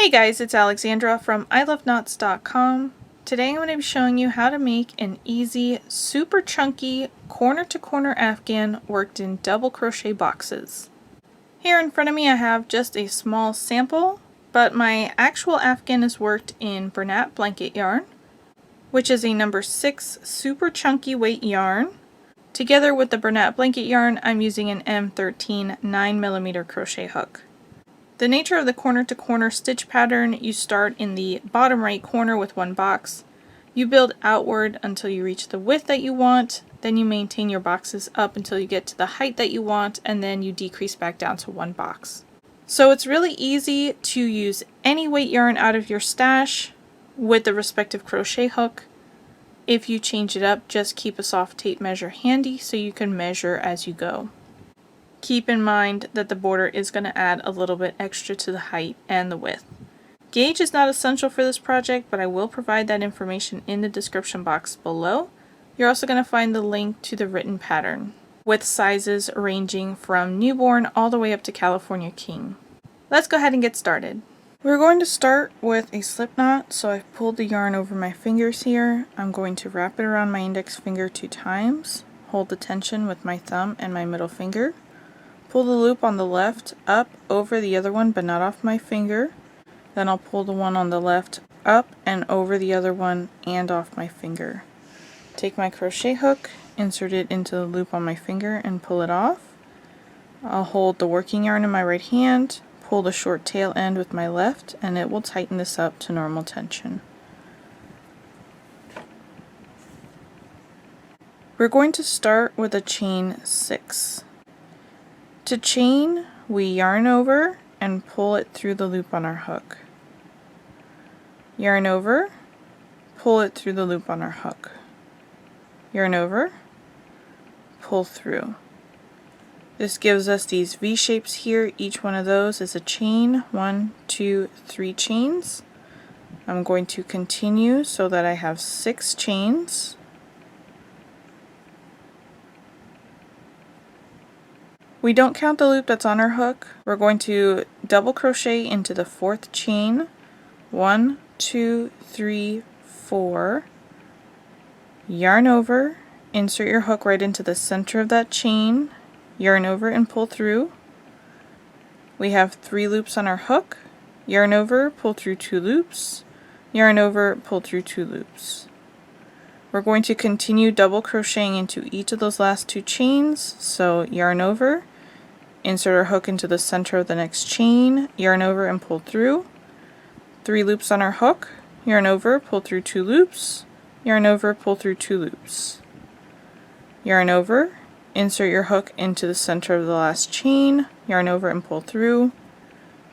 Hey guys, it's Alexandra from EyeLoveKnots.com. Today I'm going to be showing you how to make an easy, super chunky, corner-to-corner Afghan worked in double crochet boxes. Here in front of me I have just a small sample, but my actual Afghan is worked in Bernat Blanket Yarn, which is a number 6 super chunky weight yarn. Together with the Bernat Blanket Yarn, I'm using an M13 9mm crochet hook. The nature of the corner-to-corner stitch pattern, you start in the bottom right corner with one box. You build outward until you reach the width that you want, then you maintain your boxes up until you get to the height that you want, and then you decrease back down to one box. So it's really easy to use any weight yarn out of your stash with the respective crochet hook. If you change it up, just keep a soft tape measure handy so you can measure as you go. Keep in mind that the border is going to add a little bit extra to the height and the width. Gauge is not essential for this project, but I will provide that information in the description box below. You're also going to find the link to the written pattern, with sizes ranging from newborn all the way up to California King. Let's go ahead and get started. We're going to start with a slip knot, so I've pulled the yarn over my fingers here. I'm going to wrap it around my index finger 2 times, hold the tension with my thumb and my middle finger. Pull the loop on the left up over the other one but not off my finger. Then I'll pull the one on the left up and over the other one and off my finger. Take my crochet hook, insert it into the loop on my finger and pull it off. I'll hold the working yarn in my right hand, pull the short tail end with my left, and it will tighten this up to normal tension. We're going to start with a chain 6. To chain, we yarn over and pull it through the loop on our hook. Yarn over, pull it through the loop on our hook. Yarn over, pull through. This gives us these V shapes here. Each one of those is a chain. 1, 2, 3 chains. I'm going to continue so that I have 6 chains. We don't count the loop that's on our hook. We're going to double crochet into the 4th chain. 1, 2, 3, 4. Yarn over, insert your hook right into the center of that chain. Yarn over and pull through. We have 3 loops on our hook. Yarn over, pull through 2 loops. Yarn over, pull through 2 loops. We're going to continue double crocheting into each of those last 2 chains. So yarn over, insert our hook into the center of the next chain, yarn over and pull through. 3 loops on our hook, yarn over, pull through 2 loops, yarn over, pull through 2 loops. Yarn over, insert your hook into the center of the last chain, yarn over and pull through.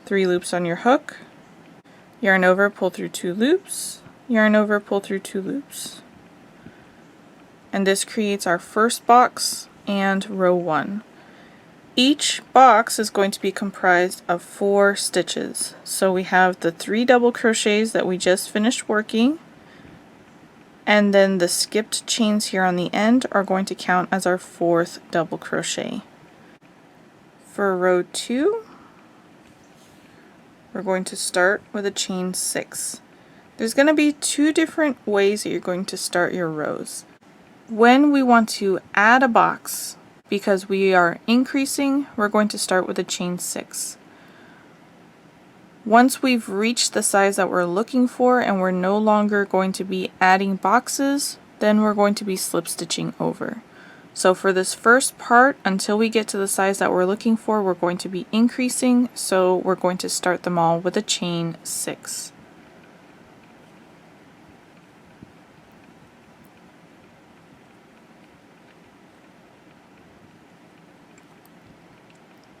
3 loops on your hook, yarn over, pull through 2 loops, yarn over, pull through 2 loops. And this creates our first box and row 1. Each box is going to be comprised of 4 stitches. So we have the 3 double crochets that we just finished working, and then the skipped chains here on the end are going to count as our 4th double crochet. For row 2, we're going to start with a chain 6. There's going to be 2 different ways that you're going to start your rows. When we want to add a box, because we are increasing, we're going to start with a chain 6. Once we've reached the size that we're looking for and we're no longer going to be adding boxes, then we're going to be slip stitching over. So for this first part, until we get to the size that we're looking for, we're going to be increasing, so we're going to start them all with a chain 6.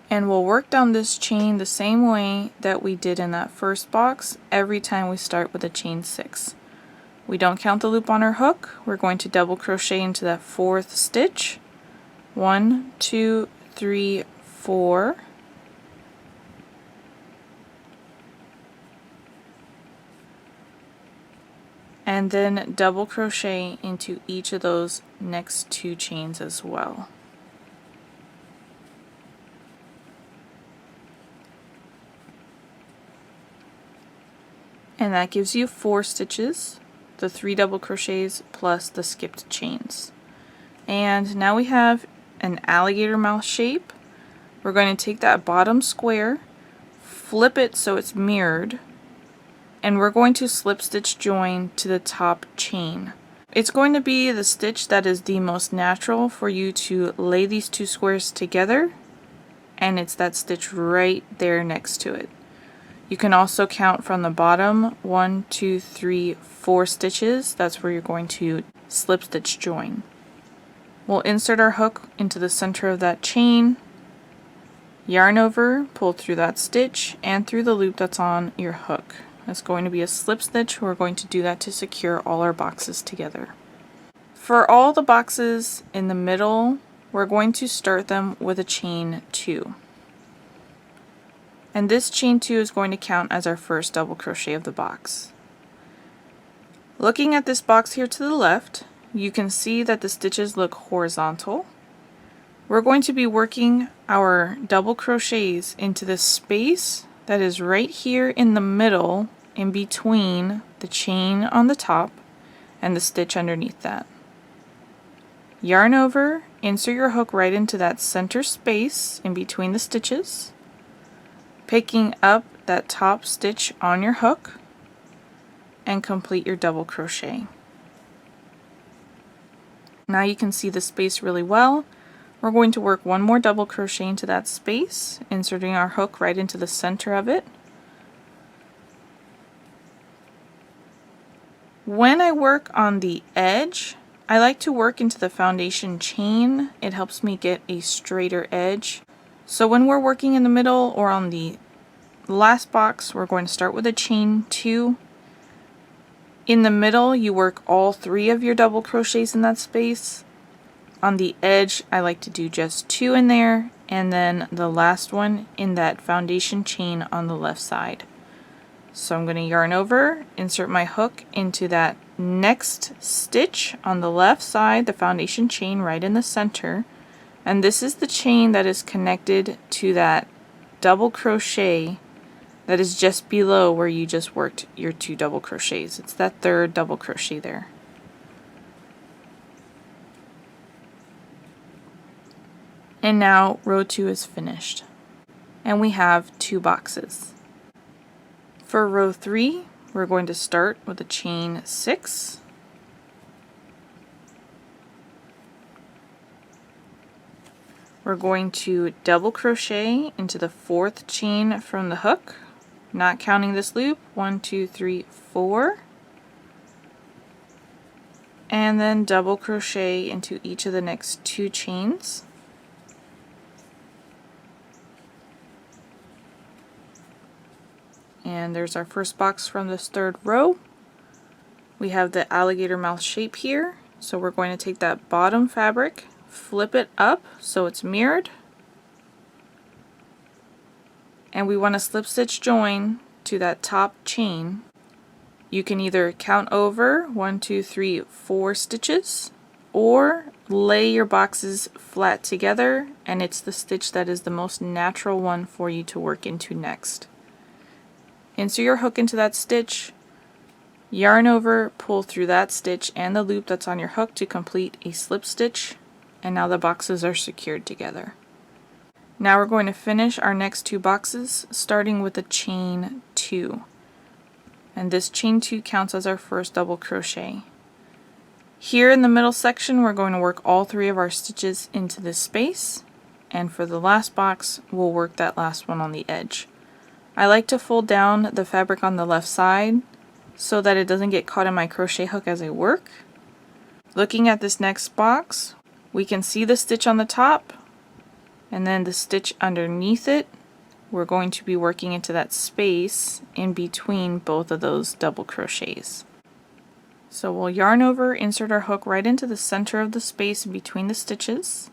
And we'll work down this chain the same way that we did in that first box every time we start with a chain 6. We don't count the loop on our hook. We're going to double crochet into that 4th stitch. 1, 2, 3, 4. And then double crochet into each of those next 2 chains as well. and that gives you 4 stitches, the 3 double crochets plus the skipped chains. And now we have an alligator mouth shape. We're going to take that bottom square, flip it so it's mirrored, and we're going to slip stitch join to the top chain. It's going to be the stitch that is the most natural for you to lay these 2 squares together, and it's that stitch right there next to it. You can also count from the bottom 1, 2, 3, 4 stitches. That's where you're going to slip stitch join. We'll insert our hook into the center of that chain, yarn over, pull through that stitch and through the loop that's on your hook. That's going to be a slip stitch. We're going to do that to secure all our boxes together. For all the boxes in the middle, we're going to start them with a chain 2. And this chain 2 is going to count as our first double crochet of the box. Looking at this box here to the left, you can see that the stitches look horizontal. We're going to be working our double crochets into the space that is right here in the middle, in between the chain on the top and the stitch underneath that. Yarn over, insert your hook right into that center space in between the stitches, picking up that top stitch on your hook, and complete your double crochet. Now you can see the space really well. We're going to work one more double crochet into that space, inserting our hook right into the center of it. When I work on the edge, I like to work into the foundation chain. It helps me get a straighter edge. So when we're working in the middle or on the last box, we're going to start with a chain 2. In the middle, you work all 3 of your double crochets in that space. On the edge, I like to do just 2 in there, and then the last one in that foundation chain on the left side. So I'm going to yarn over, insert my hook into that next stitch on the left side, the foundation chain right in the center, and this is the chain that is connected to that double crochet that is just below where you just worked your 2 double crochets. It's that 3rd double crochet there. And now row 2 is finished, and we have 2 boxes. For row 3, we're going to start with a chain 6. We're going to double crochet into the 4th chain from the hook, not counting this loop, 1, 2, 3, 4, and then double crochet into each of the next 2 chains. And there's our first box from this 3rd row. We have the alligator mouth shape here, so we're going to take that bottom fabric, flip it up so it's mirrored, and we want to slip stitch join to that top chain. You can either count over 1, 2, 3, 4 stitches, or lay your boxes flat together, and it's the stitch that is the most natural one for you to work into next. Insert your hook into that stitch, yarn over, pull through that stitch and the loop that's on your hook to complete a slip stitch, and now the boxes are secured together. Now we're going to finish our next 2 boxes, starting with a chain 2. And this chain 2 counts as our first double crochet. Here in the middle section, we're going to work all 3 of our stitches into this space, and for the last box, we'll work that last one on the edge. I like to fold down the fabric on the left side so that it doesn't get caught in my crochet hook as I work. Looking at this next box, we can see the stitch on the top and then the stitch underneath it. We're going to be working into that space in between both of those double crochets. So we'll yarn over, insert our hook right into the center of the space in between the stitches.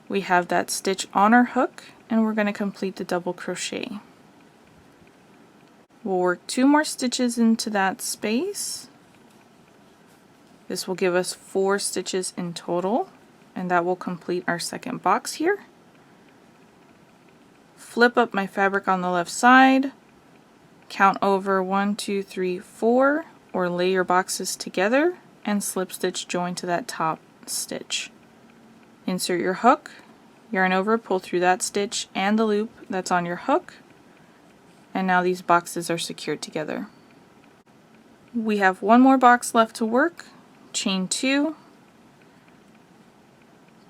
We have that stitch on our hook, and we're going to complete the double crochet. We'll work 2 more stitches into that space. This will give us 4 stitches in total, and that will complete our second box here. Flip up my fabric on the left side, count over 1, 2, 3, 4, or lay your boxes together and slip stitch join to that top stitch. Insert your hook, yarn over, pull through that stitch and the loop that's on your hook, and now these boxes are secured together. We have one more box left to work. Chain 2,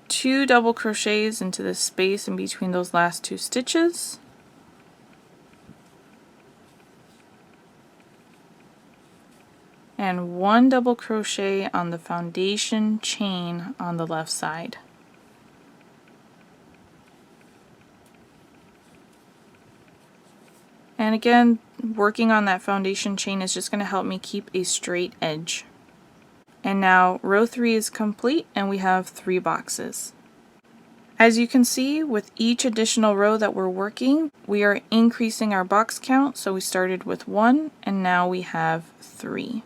2 double crochets into the space in between those last 2 stitches, and 1 double crochet on the foundation chain on the left side. And again, working on that foundation chain is just going to help me keep a straight edge. And now row 3 is complete and we have 3 boxes. As you can see, with each additional row that we're working, we are increasing our box count. So we started with 1 and now we have 3.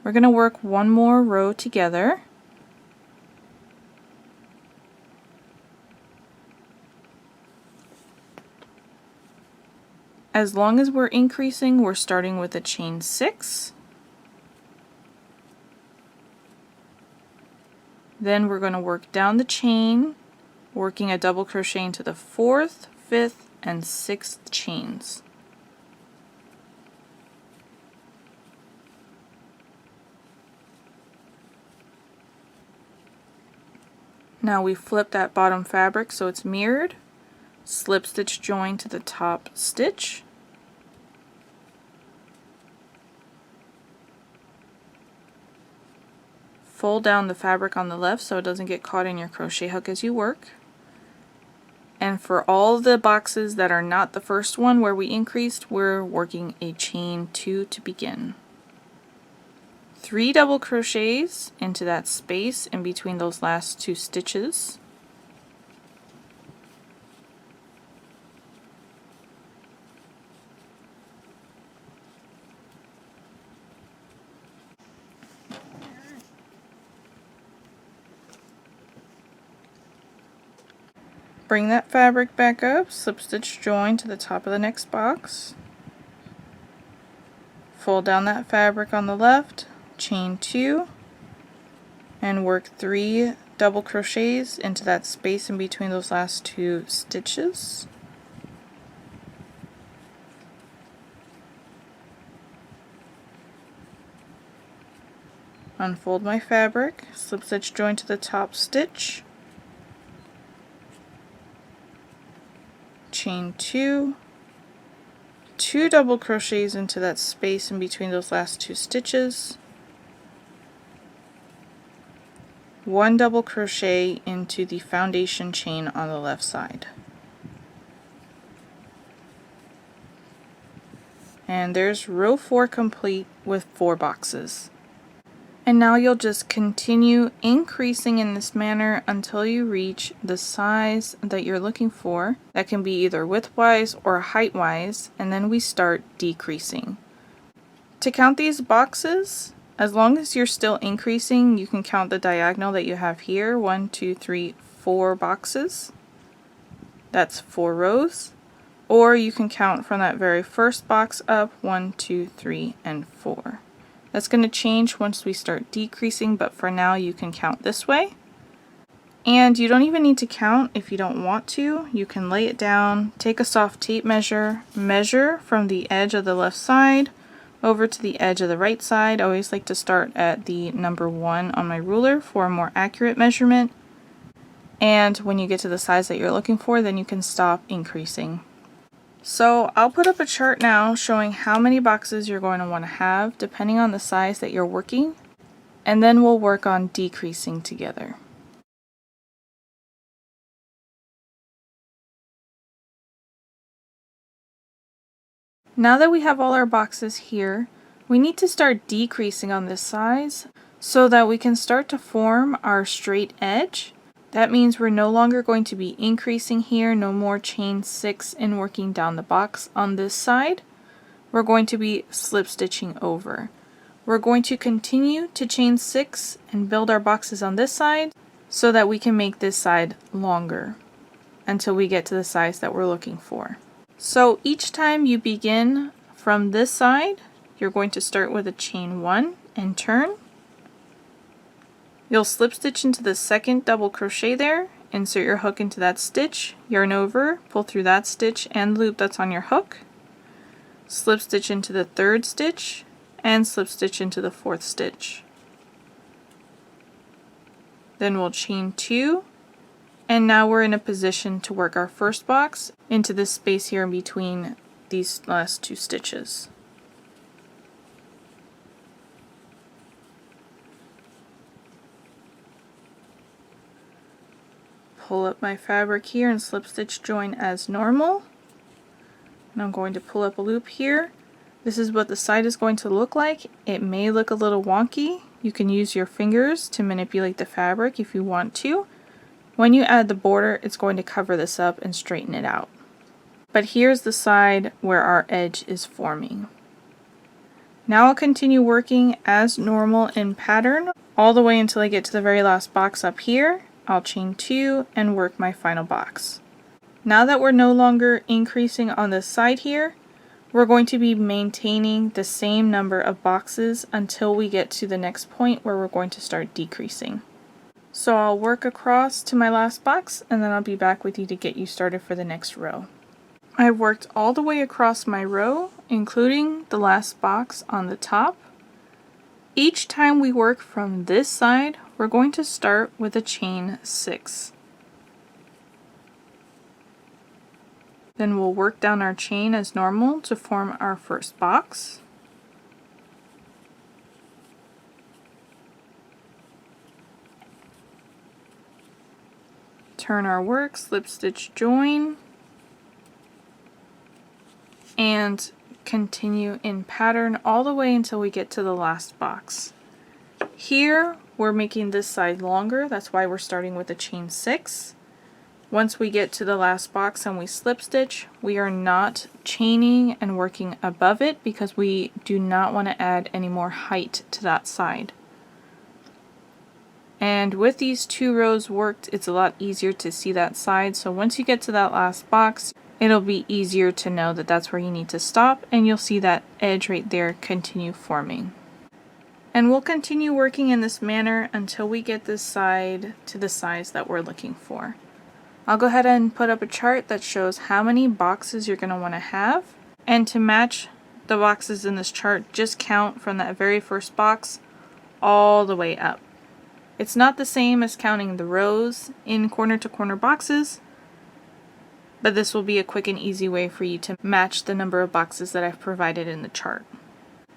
We're going to work one more row together. As long as we're increasing, we're starting with a chain 6. Then we're going to work down the chain, working a double crochet into the 4th, 5th, and 6th chains. Now we flip that bottom fabric so it's mirrored. Slip stitch join to the top stitch, fold down the fabric on the left so it doesn't get caught in your crochet hook as you work. And for all the boxes that are not the first one where we increased, we're working a chain 2 to begin. 3 double crochets into that space in between those last 2 stitches. Bring that fabric back up, slip stitch join to the top of the next box, fold down that fabric on the left, chain 2, and work 3 double crochets into that space in between those last 2 stitches. Unfold my fabric, slip stitch join to the top stitch, chain 2, 2 double crochets into that space in between those last 2 stitches, 1 double crochet into the foundation chain on the left side. And there's row 4 complete with 4 boxes. And now you'll just continue increasing in this manner until you reach the size that you're looking for. That can be either width-wise or height-wise, and then we start decreasing. To count these boxes, as long as you're still increasing, you can count the diagonal that you have here. 1, 2, 3, 4 boxes. That's 4 rows. Or you can count from that very first box up 1, 2, 3, and 4. That's going to change once we start decreasing, but for now you can count this way. And you don't even need to count if you don't want to. You can lay it down, take a soft tape measure, measure from the edge of the left side over to the edge of the right side. I always like to start at the number 1 on my ruler for a more accurate measurement. And when you get to the size that you're looking for, then you can stop increasing. So I'll put up a chart now showing how many boxes you're going to want to have depending on the size that you're working, and then we'll work on decreasing together. Now that we have all our boxes here, we need to start decreasing on this size so that we can start to form our straight edge. That means we're no longer going to be increasing here, no more chain 6 and working down the box on this side. We're going to be slip stitching over. We're going to continue to chain 6 and build our boxes on this side so that we can make this side longer until we get to the size that we're looking for. So each time you begin From this side, you're going to start with a chain 1 and turn. You'll slip stitch into the second double crochet there, insert your hook into that stitch, yarn over, pull through that stitch and loop that's on your hook, slip stitch into the third stitch, and slip stitch into the fourth stitch. Then we'll chain 2, and now we're in a position to work our first box into this space here in between these last 2 stitches. Pull up my fabric here and slip stitch join as normal. And I'm going to pull up a loop here. This is what the side is going to look like. It may look a little wonky. You can use your fingers to manipulate the fabric if you want to. When you add the border, it's going to cover this up and straighten it out. But here's the side where our edge is forming. Now I'll continue working as normal in pattern all the way until I get to the very last box up here. I'll chain 2 and work my final box. Now that we're no longer increasing on this side here, we're going to be maintaining the same number of boxes until we get to the next point where we're going to start decreasing. So I'll work across to my last box and then I'll be back with you to get you started for the next row. I've worked all the way across my row, including the last box on the top. Each time we work from this side, we're going to start with a chain 6. Then we'll work down our chain as normal to form our first box. Turn our work, slip stitch join, and continue in pattern all the way until we get to the last box. Here we're making this side longer, that's why we're starting with a chain 6. Once we get to the last box and we slip stitch, we are not chaining and working above it because we do not want to add any more height to that side. And with these 2 rows worked, it's a lot easier to see that side, so once you get to that last box, it'll be easier to know that that's where you need to stop, and you'll see that edge right there continue forming. And we'll continue working in this manner until we get this side to the size that we're looking for. I'll go ahead and put up a chart that shows how many boxes you're going to want to have, and to match the boxes in this chart, just count from that very first box all the way up. It's not the same as counting the rows in corner to corner boxes, but this will be a quick and easy way for you to match the number of boxes that I've provided in the chart.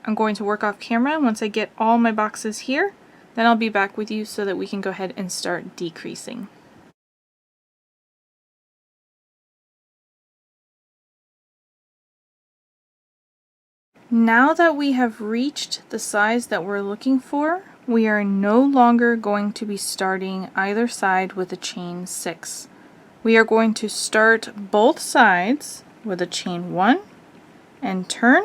I'm going to work off camera. Once I get all my boxes here, then I'll be back with you so that we can go ahead and start decreasing. Now that we have reached the size that we're looking for, we are no longer going to be starting either side with a chain 6. We are going to start both sides with a chain 1 and turn.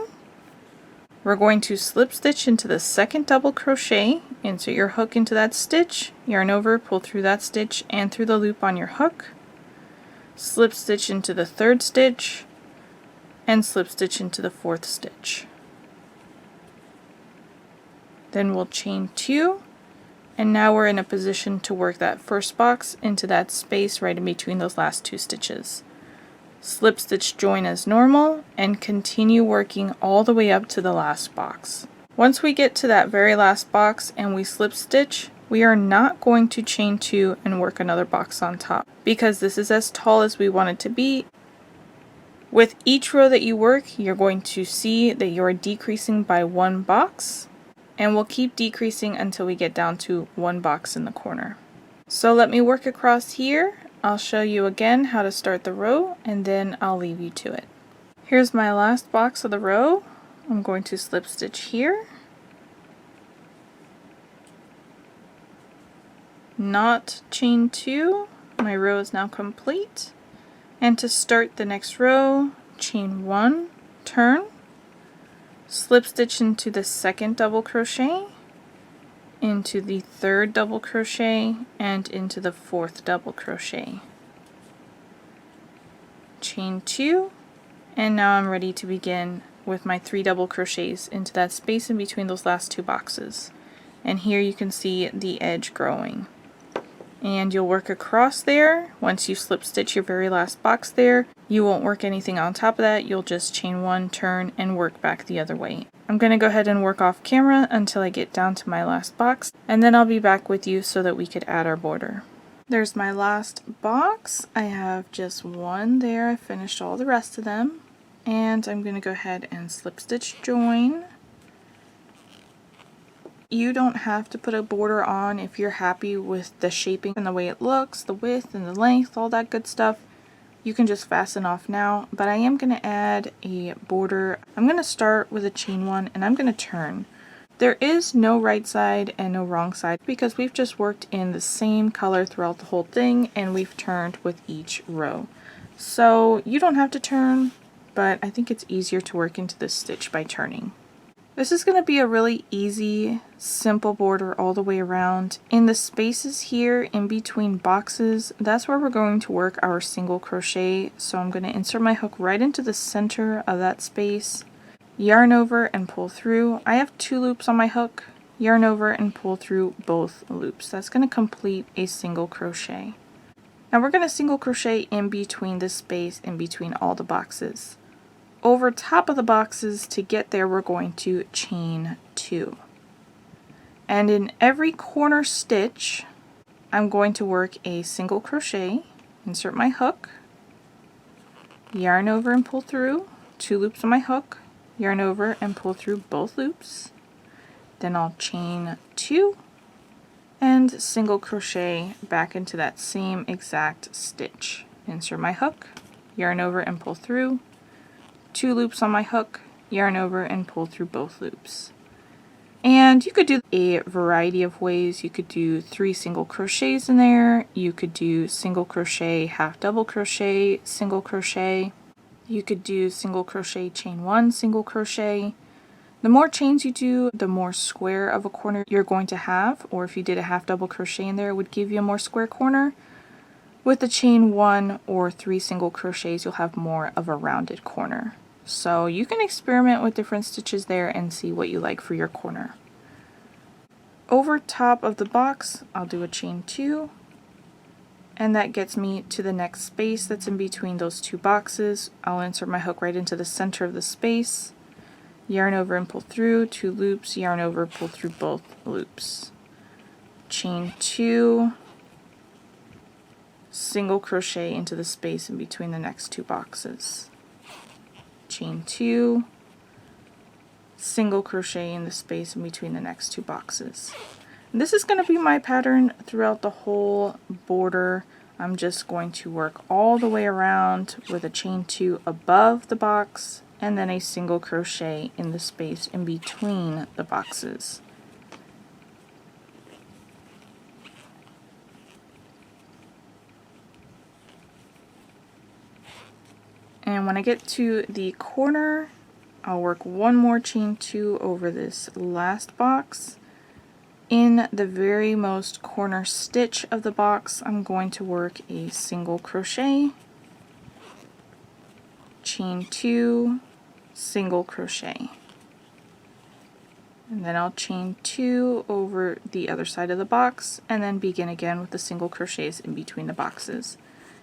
We're going to slip stitch into the second double crochet, insert your hook into that stitch, yarn over, pull through that stitch and through the loop on your hook, slip stitch into the third stitch, and slip stitch into the fourth stitch. Then we'll chain 2, and now we're in a position to work that first box into that space right in between those last 2 stitches. Slip stitch join as normal and continue working all the way up to the last box. Once we get to that very last box and we slip stitch, we are not going to chain 2 and work another box on top because this is as tall as we want it to be. With each row that you work, you're going to see that you're decreasing by 1 box, and we'll keep decreasing until we get down to 1 box in the corner. So let me work across here. I'll show you again how to start the row and then I'll leave you to it. Here's my last box of the row. I'm going to slip stitch here, not chain 2. My row is now complete, and to start the next row, chain 1, turn, slip stitch into the second double crochet, into the third double crochet, and into the fourth double crochet. Chain 2, and now I'm ready to begin with my 3 double crochets into that space in between those last 2 boxes. And here you can see the edge growing. And you'll work across there. Once you slip stitch your very last box there, you won't work anything on top of that. You'll just chain 1, turn, and work back the other way. I'm going to go ahead and work off camera until I get down to my last box, and then I'll be back with you so that we could add our border. There's my last box. I have just 1 there. I finished all the rest of them. And I'm going to go ahead and slip stitch join. You don't have to put a border on if you're happy with the shaping and the way it looks, the width and the length, all that good stuff. You can just fasten off now, but I am going to add a border. I'm going to start with a chain 1 and I'm going to turn. There is no right side and no wrong side because we've just worked in the same color throughout the whole thing and we've turned with each row. So you don't have to turn, but I think it's easier to work into this stitch by turning. This is going to be a really easy, simple border all the way around. In the spaces here in between boxes, that's where we're going to work our single crochet. So I'm going to insert my hook right into the center of that space, yarn over and pull through. I have 2 loops on my hook, yarn over and pull through both loops. That's going to complete a single crochet. Now we're going to single crochet in between this space, in between all the boxes. Over top of the boxes, to get there, we're going to chain 2. And in every corner stitch, I'm going to work a single crochet, insert my hook, yarn over and pull through, 2 loops on my hook, yarn over and pull through both loops. Then I'll chain 2 and single crochet back into that same exact stitch. Insert my hook, yarn over and pull through, 2 loops on my hook, yarn over and pull through both loops. And you could do a variety of ways. You could do 3 single crochets in there. You could do single crochet, half double crochet, single crochet. You could do single crochet, chain 1, single crochet. The more chains you do, the more square of a corner you're going to have, or if you did a half double crochet in there, it would give you a more square corner. With the chain 1 or 3 single crochets, you'll have more of a rounded corner. So you can experiment with different stitches there and see what you like for your corner. Over top of the box, I'll do a chain 2, and that gets me to the next space that's in between those 2 boxes. I'll insert my hook right into the center of the space, yarn over and pull through, 2 loops, yarn over, pull through both loops. Chain 2, single crochet into the space in between the next 2 boxes. Chain 2, single crochet in the space in between the next 2 boxes. And this is going to be my pattern throughout the whole border. I'm just going to work all the way around with a chain 2 above the box and then a single crochet in the space in between the boxes. And when I get to the corner, I'll work 1 more chain 2 over this last box. In the very most corner stitch of the box, I'm going to work a single crochet, chain 2, single crochet. And then I'll chain 2 over the other side of the box and then begin again with the single crochets in between the boxes.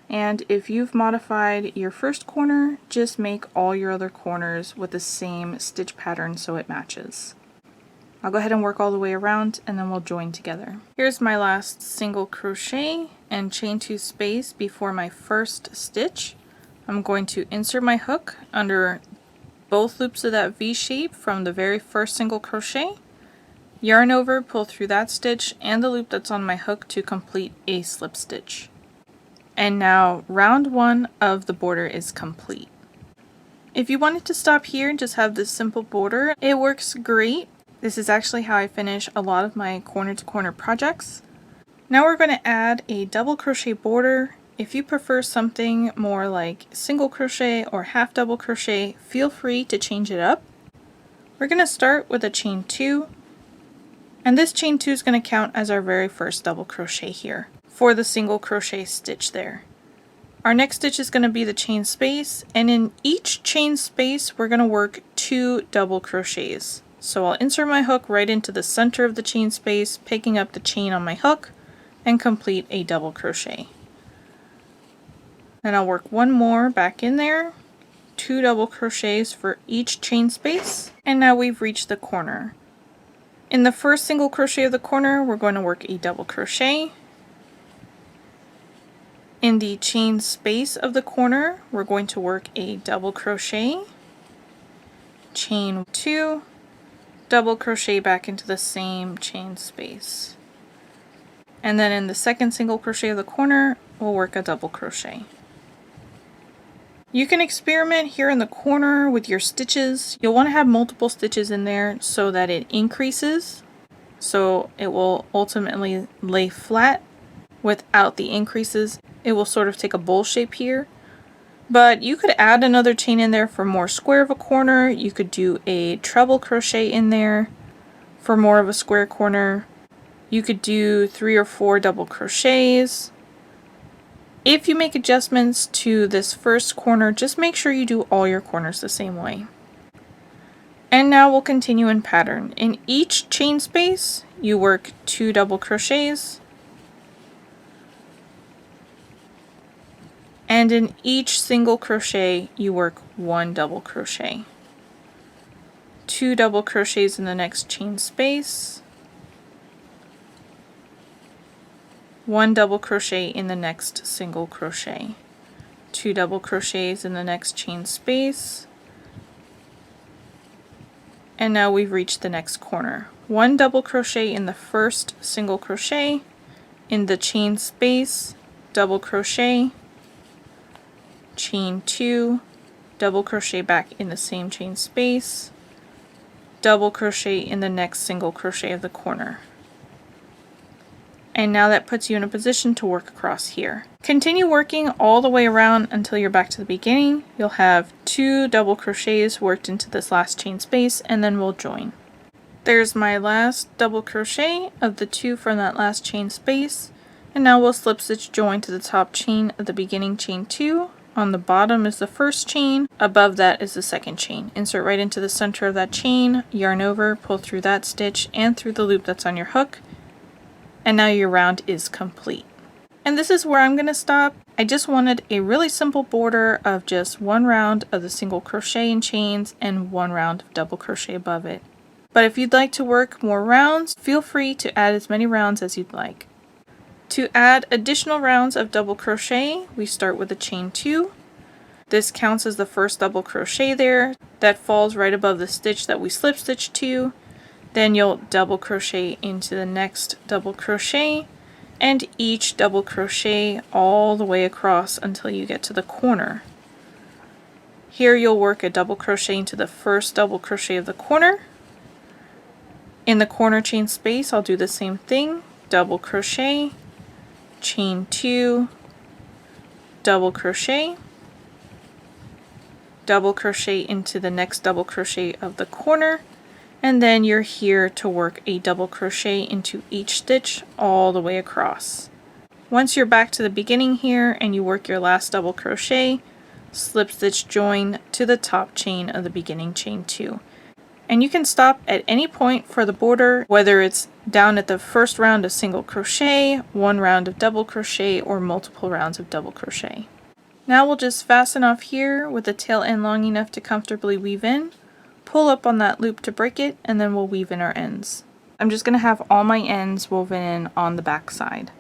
And if you've modified your first corner, just make all your other corners with the same stitch pattern so it matches. I'll go ahead and work all the way around and then we'll join together. Here's my last single crochet and chain 2 space before my first stitch. I'm going to insert my hook under both loops of that V shape from the very first single crochet, yarn over, pull through that stitch and the loop that's on my hook to complete a slip stitch. And now round 1 of the border is complete. If you wanted to stop here and just have this simple border, it works great. This is actually how I finish a lot of my corner to corner projects. Now we're going to add a double crochet border. If you prefer something more like single crochet or half double crochet, feel free to change it up. We're going to start with a chain 2, and this chain 2 is going to count as our very first double crochet here for the single crochet stitch there. Our next stitch is going to be the chain space, and in each chain space we're going to work 2 double crochets. So I'll insert my hook right into the center of the chain space, picking up the chain on my hook, and complete a double crochet. Then I'll work one more back in there, 2 double crochets for each chain space, and now we've reached the corner. In the first single crochet of the corner, we're going to work a double crochet. In the chain space of the corner, we're going to work a double crochet, chain 2, double crochet back into the same chain space. And then in the second single crochet of the corner, we'll work a double crochet. You can experiment here in the corner with your stitches. You'll want to have multiple stitches in there so that it increases, so it will ultimately lay flat. Without the increases, it will sort of take a bowl shape here. But you could add another chain in there for more square of a corner. You could do a treble crochet in there for more of a square corner. You could do 3 or 4 double crochets. If you make adjustments to this first corner, just make sure you do all your corners the same way. And now we'll continue in pattern. In each chain space, you work 2 double crochets. And in each single crochet, you work 1 double crochet. 2 double crochets in the next chain space. 1 double crochet in the next single crochet, 2 double crochets in the next chain space, and now we've reached the next corner. 1 double crochet in the first single crochet, in the chain space, double crochet, chain 2, double crochet back in the same chain space, double crochet in the next single crochet of the corner. And now that puts you in a position to work across here. Continue working all the way around until you're back to the beginning. You'll have 2 double crochets worked into this last chain space, and then we'll join. There's my last double crochet of the 2 from that last chain space, and now we'll slip stitch join to the top chain of the beginning chain 2. On the bottom is the first chain, above that is the second chain. Insert right into the center of that chain, yarn over, pull through that stitch and through the loop that's on your hook. And now your round is complete. And this is where I'm going to stop. I just wanted a really simple border of just 1 round of the single crochet and chains and 1 round of double crochet above it. But if you'd like to work more rounds, feel free to add as many rounds as you'd like. To add additional rounds of double crochet, we start with a chain 2. This counts as the first double crochet there. That falls right above the stitch that we slip stitched to. Then you'll double crochet into the next double crochet, and each double crochet all the way across until you get to the corner. Here you'll work a double crochet into the first double crochet of the corner. In the corner chain space, I'll do the same thing, double crochet, chain 2, double crochet into the next double crochet of the corner. And then you're here to work a double crochet into each stitch all the way across. Once you're back to the beginning here and you work your last double crochet, slip stitch join to the top chain of the beginning chain 2. And you can stop at any point for the border, whether it's down at the first round of single crochet, 1 round of double crochet, or multiple rounds of double crochet. Now we'll just fasten off here with the tail end long enough to comfortably weave in. Pull up on that loop to break it, and then we'll weave in our ends. I'm just going to have all my ends woven in on the back side.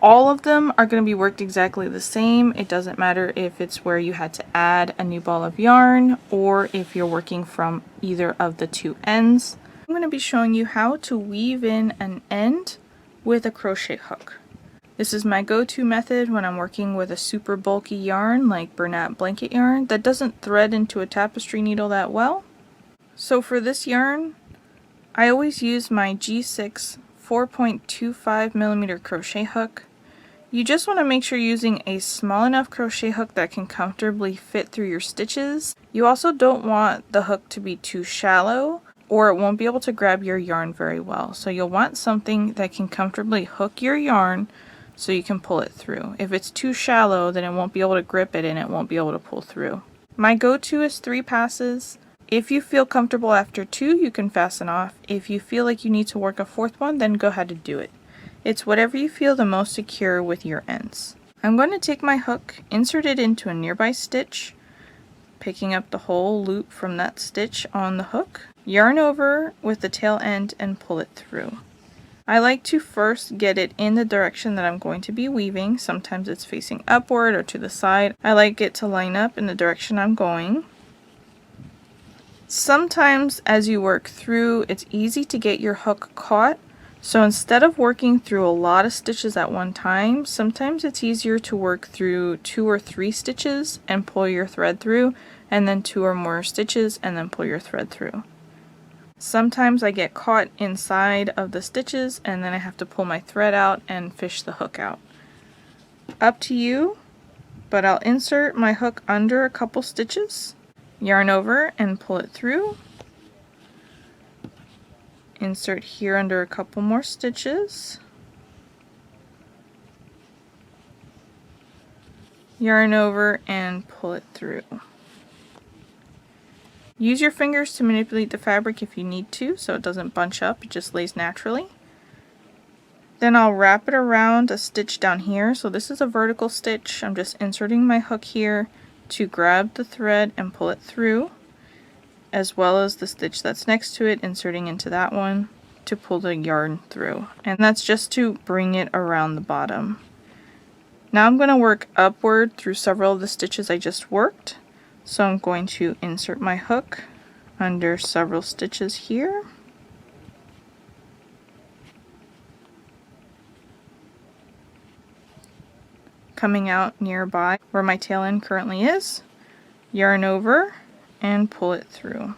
All of them are going to be worked exactly the same. It doesn't matter if it's where you had to add a new ball of yarn or if you're working from either of the 2 ends. I'm going to be showing you how to weave in an end with a crochet hook. This is my go-to method when I'm working with a super bulky yarn like Bernat Blanket Yarn that doesn't thread into a tapestry needle that well. So for this yarn, I always use my G6 4.25mm crochet hook. You just want to make sure you're using a small enough crochet hook that can comfortably fit through your stitches. You also don't want the hook to be too shallow or it won't be able to grab your yarn very well. So you'll want something that can comfortably hook your yarn so you can pull it through. If it's too shallow, then it won't be able to grip it and it won't be able to pull through. My go-to is 3 passes. If you feel comfortable after 2, you can fasten off. If you feel like you need to work a 4th one, then go ahead and do it. It's whatever you feel the most secure with your ends. I'm going to take my hook, insert it into a nearby stitch, picking up the whole loop from that stitch on the hook, yarn over with the tail end and pull it through. I like to first get it in the direction that I'm going to be weaving. Sometimes it's facing upward or to the side. I like it to line up in the direction I'm going. Sometimes as you work through, it's easy to get your hook caught. So instead of working through a lot of stitches at one time, sometimes it's easier to work through 2 or 3 stitches and pull your thread through, and then 2 or more stitches and then pull your thread through. Sometimes I get caught inside of the stitches and then I have to pull my thread out and fish the hook out. Up to you, but I'll insert my hook under a couple stitches, yarn over and pull it through. Insert here under a couple more stitches, yarn over and pull it through. Use your fingers to manipulate the fabric if you need to so it doesn't bunch up, it just lays naturally. Then I'll wrap it around a stitch down here. So this is a vertical stitch. I'm just inserting my hook here to grab the thread and pull it through, as well as the stitch that's next to it, inserting into that one to pull the yarn through. And that's just to bring it around the bottom. Now I'm going to work upward through several of the stitches I just worked. So I'm going to insert my hook under several stitches here. Coming out nearby where my tail end currently is, yarn over and pull it through.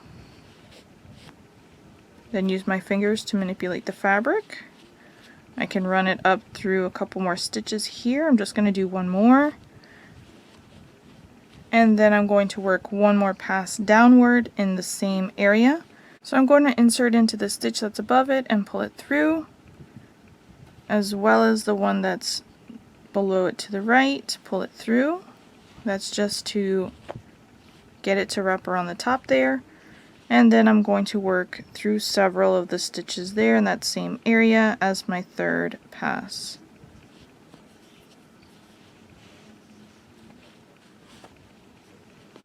Then use my fingers to manipulate the fabric. I can run it up through a couple more stitches here. I'm just going to do one more. And then I'm going to work one more pass downward in the same area. So I'm going to insert into the stitch that's above it and pull it through, as well as the one that's below it to the right, pull it through. That's just to get it to wrap around the top there. And then I'm going to work through several of the stitches there in that same area as my 3rd pass.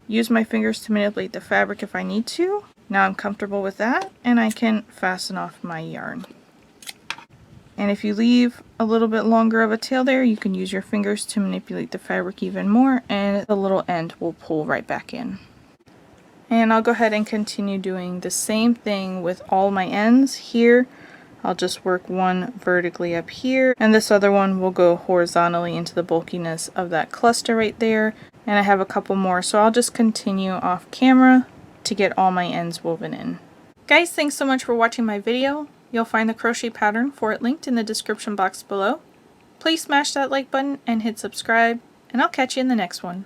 Use my fingers to manipulate the fabric if I need to. Now I'm comfortable with that and I can fasten off my yarn. And if you leave a little bit longer of a tail there, you can use your fingers to manipulate the fabric even more and the little end will pull right back in. And I'll go ahead and continue doing the same thing with all my ends. Here I'll just work one vertically up here and this other one will go horizontally into the bulkiness of that cluster right there. And I have a couple more, so I'll just continue off camera to get all my ends woven in. Guys, thanks so much for watching my video. You'll find the crochet pattern for it linked in the description box below. Please smash that like button and hit subscribe, and I'll catch you in the next one.